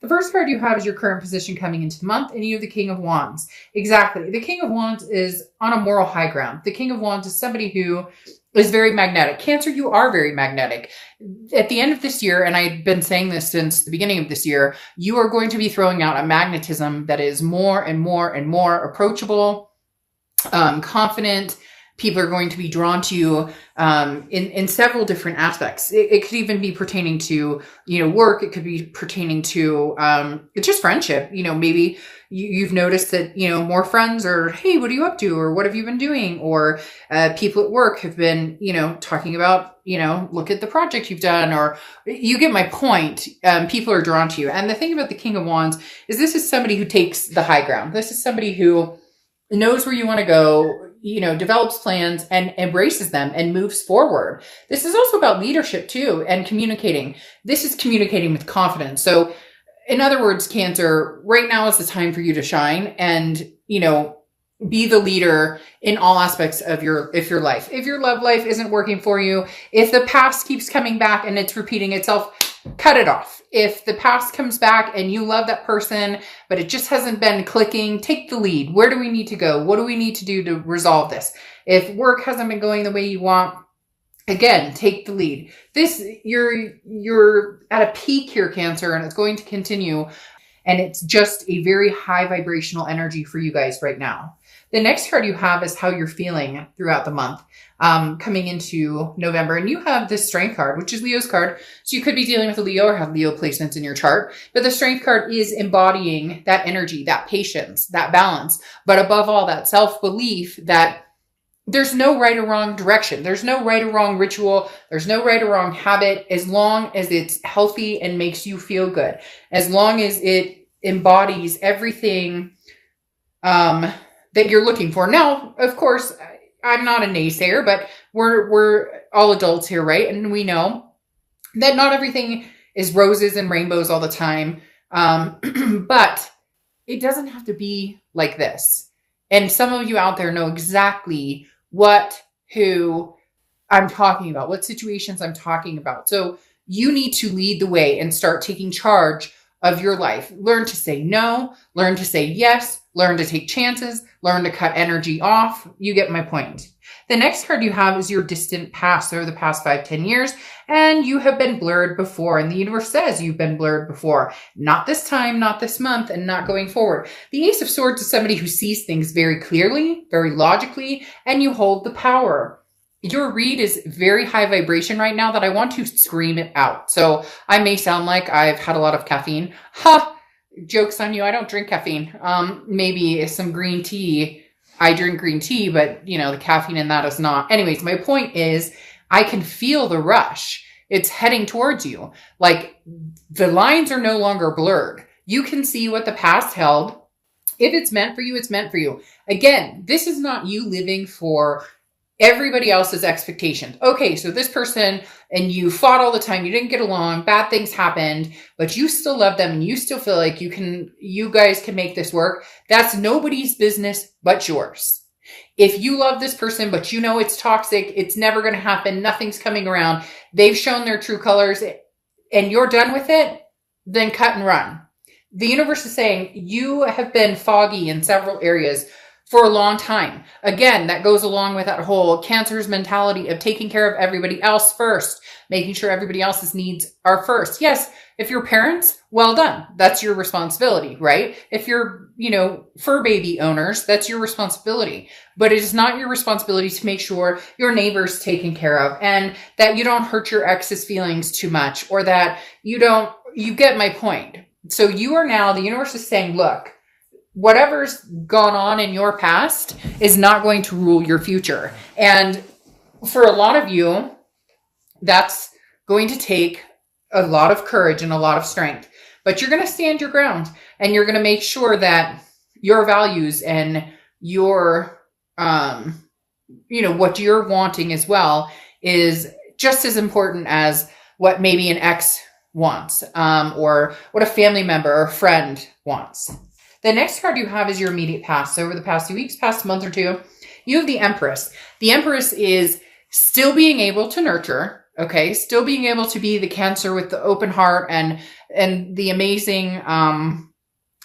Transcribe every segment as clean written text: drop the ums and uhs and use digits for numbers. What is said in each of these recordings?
The first card you have is your current position coming into the month, and you have the King of Wands. Exactly. The King of Wands is on a moral high ground. The King of Wands is somebody who is very magnetic. Cancer, you are very magnetic. At the end of this year, and I've been saying this since the beginning of this year, you are going to be throwing out a magnetism that is more and more and more approachable, confident. People are going to be drawn to you in several different aspects. It could even be pertaining to, work. It could be pertaining to just friendship. Maybe you've noticed that, more friends are, hey, what are you up to? Or what have you been doing? Or people at work have been, talking about, look at the project you've done, or you get my point. People are drawn to you. And the thing about the King of Wands is this is somebody who takes the high ground. This is somebody who knows where you want to go, develops plans and embraces them and moves forward. This is also about leadership too, and communicating. This is communicating with confidence. So in other words, Cancer, right now is the time for you to shine and, be the leader in all aspects of your life. If your love life isn't working for you, if the past keeps coming back and it's repeating itself, cut it off. If the past comes back and you love that person, but it just hasn't been clicking, take the lead. Where do we need to go? What do we need to do to resolve this? If work hasn't been going the way you want, again, take the lead. You're at a peak here, Cancer, and it's going to continue. And it's just a very high vibrational energy for you guys right now. The next card you have is how you're feeling throughout the month, coming into November. And you have this Strength card, which is Leo's card. So you could be dealing with a Leo or have Leo placements in your chart. But the Strength card is embodying that energy, that patience, that balance. But above all, that self-belief that there's no right or wrong direction. There's no right or wrong ritual. There's no right or wrong habit, as long as it's healthy and makes you feel good. As long as it embodies everything that you're looking for. Now, of course, I'm not a naysayer, but we're all adults here, right? And we know that not everything is roses and rainbows all the time. But it doesn't have to be like this. And some of you out there know exactly who I'm talking about, what situations I'm talking about. So you need to lead the way and start taking charge of your life. Learn to say no, learn to say yes, learn to take chances, learn to cut energy off. You get my point. The next card you have is your distant past, over the past 5-10 years, and you have been blurred before. And the universe says you've been blurred before. Not this time, not this month, and not going forward. The Ace of Swords is somebody who sees things very clearly, very logically, and you hold the power. Your read is very high vibration right now that I want to scream it out. So I may sound like I've had a lot of caffeine. Ha! Joke's on you. I don't drink caffeine. Maybe some green tea. I drink green tea, but the caffeine in that is not. Anyways, my point is I can feel the rush. It's heading towards you. Like the lines are no longer blurred. You can see what the past held. If it's meant for you, it's meant for you. Again, this is not you living for everybody else's expectations. Okay, so this person and you fought all the time, you didn't get along, bad things happened, but you still love them and you still feel like you guys can make this work. That's nobody's business but yours. If you love this person, but it's toxic, it's never going to happen, nothing's coming around, they've shown their true colors and you're done with it, then cut and run. The universe is saying you have been foggy in several areas for a long time. Again, that goes along with that whole Cancer's mentality of taking care of everybody else first, making sure everybody else's needs are first. Yes, if you're parents, well done. That's your responsibility, right? If you're, fur baby owners, that's your responsibility. But it is not your responsibility to make sure your neighbor's taken care of and that you don't hurt your ex's feelings too much, or that you get my point. So the universe is saying, look, whatever's gone on in your past is not going to rule your future. And for a lot of you, that's going to take a lot of courage and a lot of strength. But you're going to stand your ground and you're going to make sure that your values and your, what you're wanting as well is just as important as what maybe an ex wants, or what a family member or friend wants. The next card you have is your immediate past. So over the past few weeks, past month or two, you have the Empress. The Empress is still being able to nurture, Okay. Still being able to be the Cancer with the open heart and the amazing,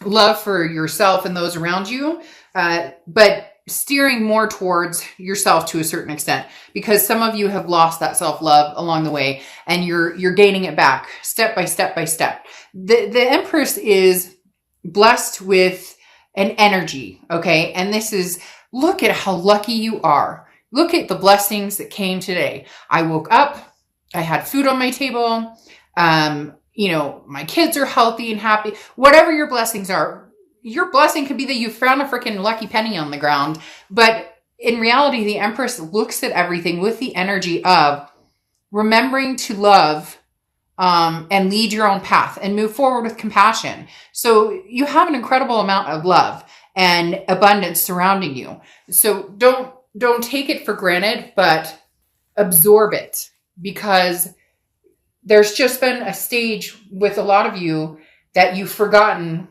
love for yourself and those around you. But steering more towards yourself to a certain extent, because some of you have lost that self-love along the way, and you're gaining it back step by step by step. The Empress is blessed with an energy. Okay. And this is, look at how lucky you are. Look at the blessings that came today. I woke up, I had food on my table. My kids are healthy and happy. Whatever your blessings are, your blessing could be that you found a freaking lucky penny on the ground. But in reality, the Empress looks at everything with the energy of remembering to love, and lead your own path and move forward with compassion. So you have an incredible amount of love and abundance surrounding you. So don't take it for granted, but absorb it, because there's just been a stage with a lot of you that you've forgotten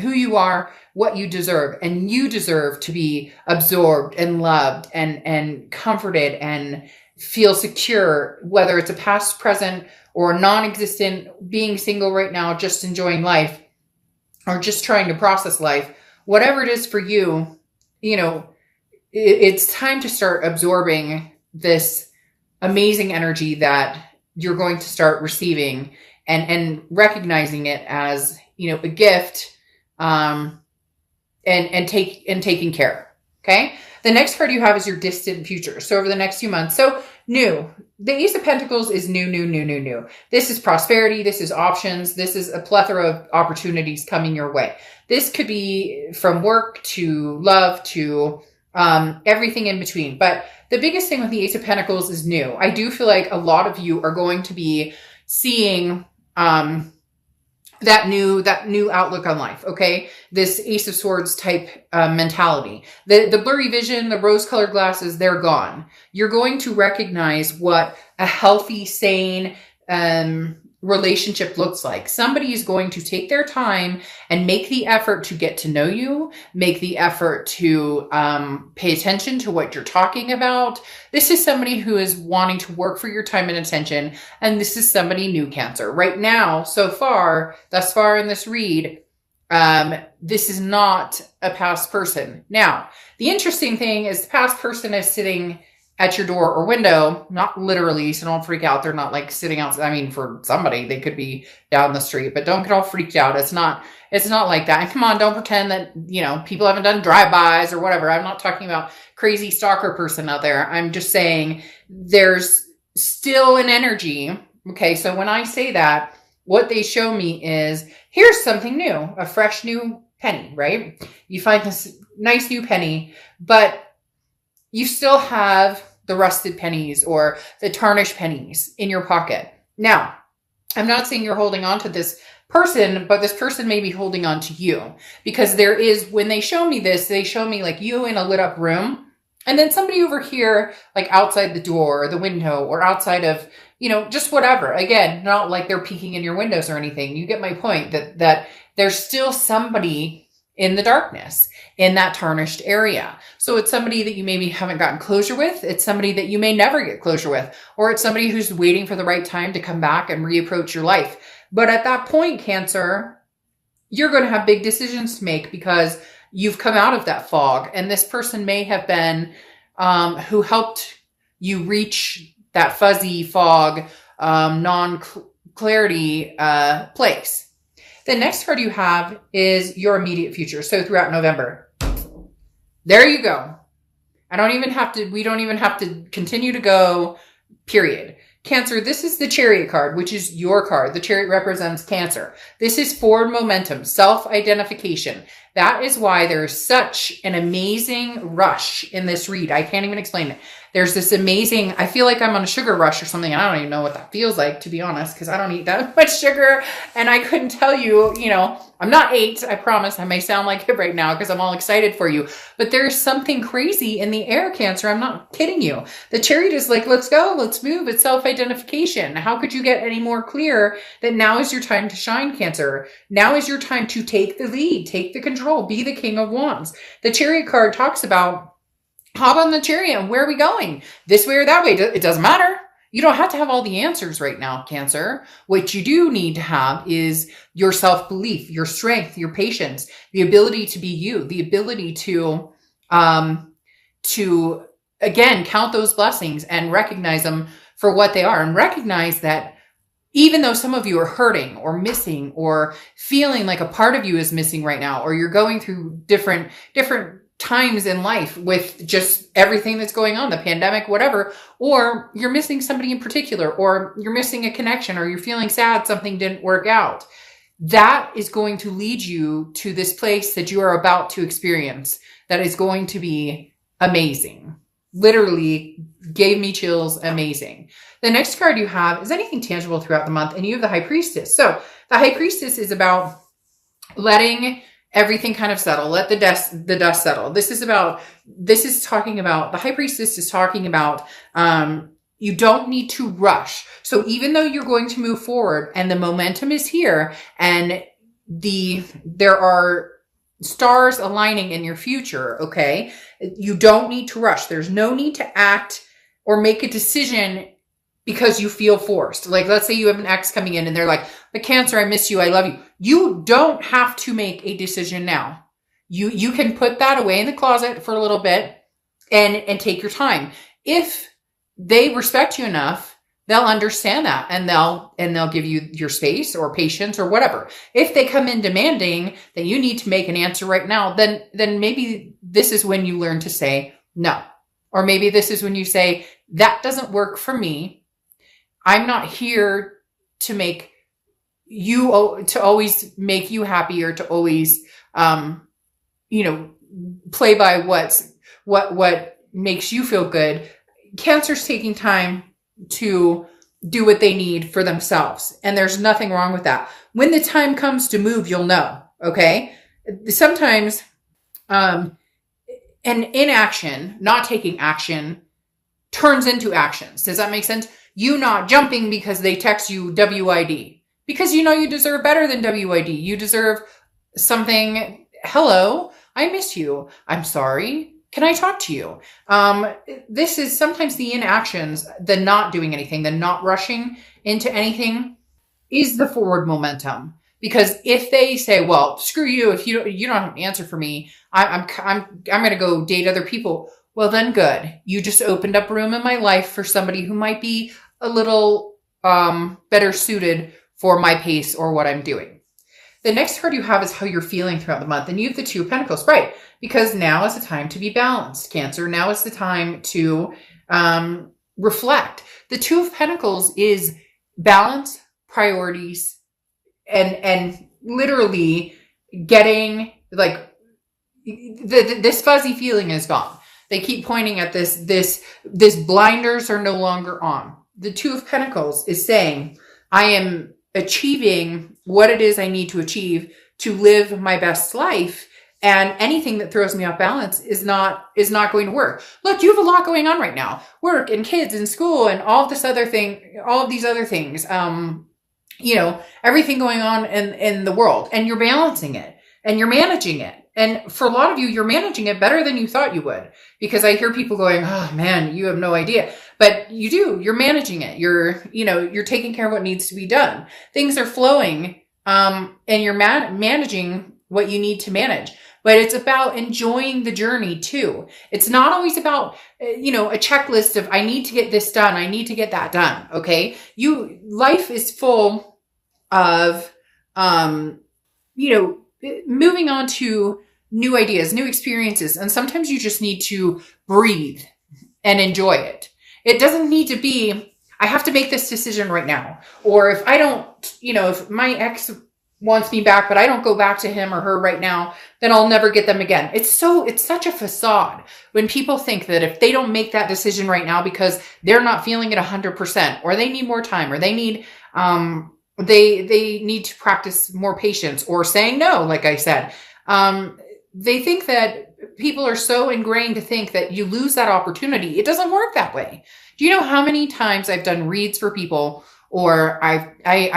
who you are, what you deserve, and you deserve to be absorbed and loved and comforted and feel secure, whether it's a past, present, or non-existent, being single right now, just enjoying life, or just trying to process life. Whatever it is for you, it's time to start absorbing this amazing energy that you're going to start receiving, and recognizing it as, a gift, and taking care. Okay. The next card you have is your distant future. So over the next few months. So new. The Ace of Pentacles is new. This is prosperity. This is options. This is a plethora of opportunities coming your way. This could be from work to love to everything in between. But the biggest thing with the Ace of Pentacles is new. I do feel like a lot of you are going to be seeing that new outlook on life. Okay. This Ace of Swords type mentality, the blurry vision, the rose colored glasses, they're gone. You're going to recognize what a healthy, sane, relationship looks like. Somebody is going to take their time and make the effort to get to know you, make the effort to pay attention to what you're talking about. This is somebody who is wanting to work for your time and attention. And this is somebody new, Cancer. Right now, thus far in this read, this is not a past person. Now, the interesting thing is the past person is sitting at your door or window, not literally, so don't freak out. They're not like sitting outside. I mean, for somebody, they could be down the street, but don't get all freaked out. It's not like that. And come on, don't pretend that, people haven't done drive-bys or whatever. I'm not talking about crazy stalker person out there. I'm just saying there's still an energy. Okay. So when I say that, what they show me is here's something new, a fresh new penny, right? You find this nice new penny, but you still have the rusted pennies or the tarnished pennies in your pocket. Now, I'm not saying you're holding on to this person, but this person may be holding on to you, because when they show me this, they show me like you in a lit up room, and then somebody over here, like outside the door or the window or outside of, just whatever. Again, not like they're peeking in your windows or anything. You get my point that there's still somebody in the darkness, in that tarnished area. So it's somebody that you maybe haven't gotten closure with. It's somebody that you may never get closure with, or it's somebody who's waiting for the right time to come back and reapproach your life. But at that point, Cancer, you're going to have big decisions to make, because you've come out of that fog, and this person may have been, who helped you reach that fuzzy fog, non-clarity, place. The next card you have is your immediate future. So throughout November, there you go. We don't even have to continue to go, period. Cancer, this is the Chariot card, which is your card. The Chariot represents Cancer. This is forward momentum, self-identification. That is why there's such an amazing rush in this read. I can't even explain it. There's this amazing, I feel like I'm on a sugar rush or something. I don't even know what that feels like, to be honest, because I don't eat that much sugar. And I couldn't tell you, I'm not 8, I promise. I may sound like it right now because I'm all excited for you. But there's something crazy in the air, Cancer. I'm not kidding you. The Chariot is like, let's go, let's move. It's self-identification. How could you get any more clear that now is your time to shine, Cancer? Now is your time to take the lead, take the control, be the King of Wands. The Chariot card talks about hop on the chariot and where are we going? This way or that way? It doesn't matter. You don't have to have all the answers right now, Cancer. What you do need to have is your self-belief, your strength, your patience, the ability to be you, the ability to again, count those blessings and recognize them for what they are, and recognize that even though some of you are hurting or missing or feeling like a part of you is missing right now, or you're going through different times in life with just everything that's going on, the pandemic, whatever, or you're missing somebody in particular, or you're missing a connection, or you're feeling sad something didn't work out, that is going to lead you to this place that you are about to experience that is going to be amazing. Literally gave me chills. Amazing. The next card you have is anything tangible throughout the month, and you have the High Priestess. So the High Priestess is about letting everything kind of settle. Let the dust settle. The High Priestess is talking about, you don't need to rush. So even though you're going to move forward and the momentum is here and there are stars aligning in your future, okay, you don't need to rush. There's no need to act or make a decision because you feel forced. Like, let's say you have an ex coming in and they're like, "But Cancer, I miss you. I love you." You don't have to make a decision now. You can put that away in the closet for a little bit and take your time. If they respect you enough, they'll understand that, and they'll give you your space or patience or whatever. If they come in demanding that you need to make an answer right now, then maybe this is when you learn to say no. Or maybe this is when you say, "That doesn't work for me. I'm not here to make you, to always make you happy, or to always, play by what makes you feel good." Cancer's taking time to do what they need for themselves, and there's nothing wrong with that. When the time comes to move, you'll know. Okay. Sometimes, and inaction, not taking action, turns into actions. Does that make sense? You not jumping because they text you WID, because you know you deserve better than WID. You deserve something. "Hello, I miss you. I'm sorry. Can I talk to you?" This is sometimes the inactions, the not doing anything, the not rushing into anything, is the forward momentum. Because if they say, "Well, screw you. If you don't have an answer for me, I'm going to go date other people." Well, then good. You just opened up room in my life for somebody who might be a little better suited for my pace or what I'm doing. The next card you have is how you're feeling throughout the month. And you have the Two of Pentacles, right? Because now is the time to be balanced, Cancer. Now is the time to reflect. The Two of Pentacles is balance, priorities, and literally getting, like, this fuzzy feeling is gone. They keep pointing at this blinders are no longer on. The Two of Pentacles is saying, I am achieving what it is I need to achieve to live my best life. And anything that throws me off balance is not going to work. Look, you have a lot going on right now. Work and kids and school and all of these other things. Everything going on in the world, and you're balancing it and you're managing it. And for a lot of you, you're managing it better than you thought you would, because I hear people going, "Oh man, you have no idea." But you do, you're managing it. You're taking care of what needs to be done. Things are flowing, and you're managing what you need to manage. But it's about enjoying the journey too. It's not always about, a checklist of, I need to get this done. I need to get that done. Okay. Life is full of, moving on to new ideas, new experiences. And sometimes you just need to breathe and enjoy it. It doesn't need to be, I have to make this decision right now. Or if I don't, if my ex wants me back, but I don't go back to him or her right now, then I'll never get them again. It's such a facade when people think that if they don't make that decision right now because they're not feeling it 100%, or they need more time, or they need, they need to practice more patience, or saying no, like I said. They think that people are so ingrained to think that you lose that opportunity. It doesn't work that way. Do you know how many times I've done reads for people, or I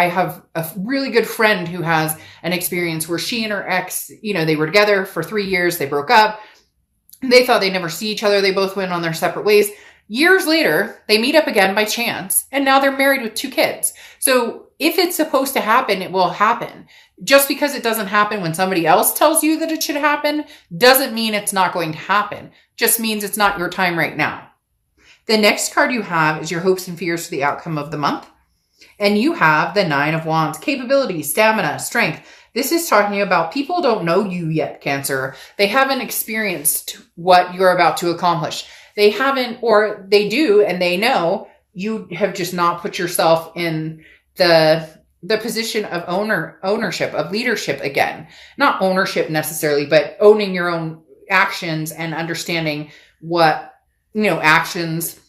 have a really good friend who has an experience where she and her ex, they were together for 3 years. They broke up. They thought they'd never see each other. They both went on their separate ways. Years later, they meet up again by chance, and now they're married with 2 kids. So if it's supposed to happen, it will happen. Just because it doesn't happen when somebody else tells you that it should happen doesn't mean it's not going to happen. Just means it's not your time right now. The next card you have is your hopes and fears for the outcome of the month. And you have the 9 of Wands, capability, stamina, strength. This is talking about people don't know you yet, Cancer. They haven't experienced what you're about to accomplish. They haven't, or they do, and they know you have just not put yourself in the position of ownership, of leadership again. Not ownership necessarily, but owning your own actions and understanding what, actions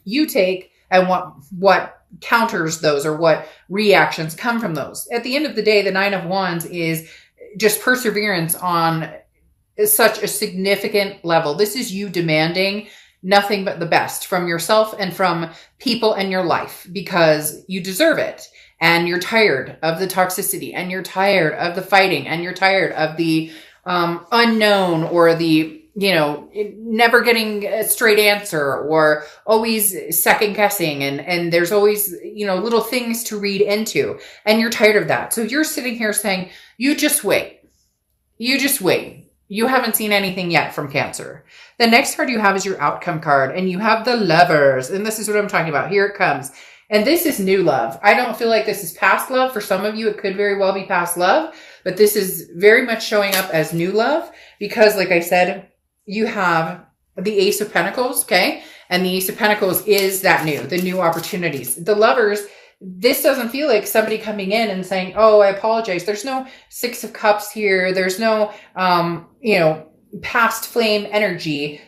you take and what counters those or what reactions come from those. At the end of the day, the 9 of Wands is just perseverance on such a significant level. This is you demanding nothing but the best from yourself and from people in your life because you deserve it. And you're tired of the toxicity, and you're tired of the fighting, and you're tired of the unknown or the never getting a straight answer or always second guessing. And there's always, little things to read into, and you're tired of that. So you're sitting here saying, you just wait. You just wait. You haven't seen anything yet from Cancer. The next card you have is your outcome card, and you have the Lovers. And this is what I'm talking about. Here it comes. And this is new love. I don't feel like this is past love. For some of you, it could very well be past love, but this is very much showing up as new love because, like I said, you have the Ace of Pentacles, okay? And the Ace of Pentacles is the new opportunities. The Lovers, this doesn't feel like somebody coming in and saying, oh, I apologize. There's no 6 of Cups here. There's no, past flame energy.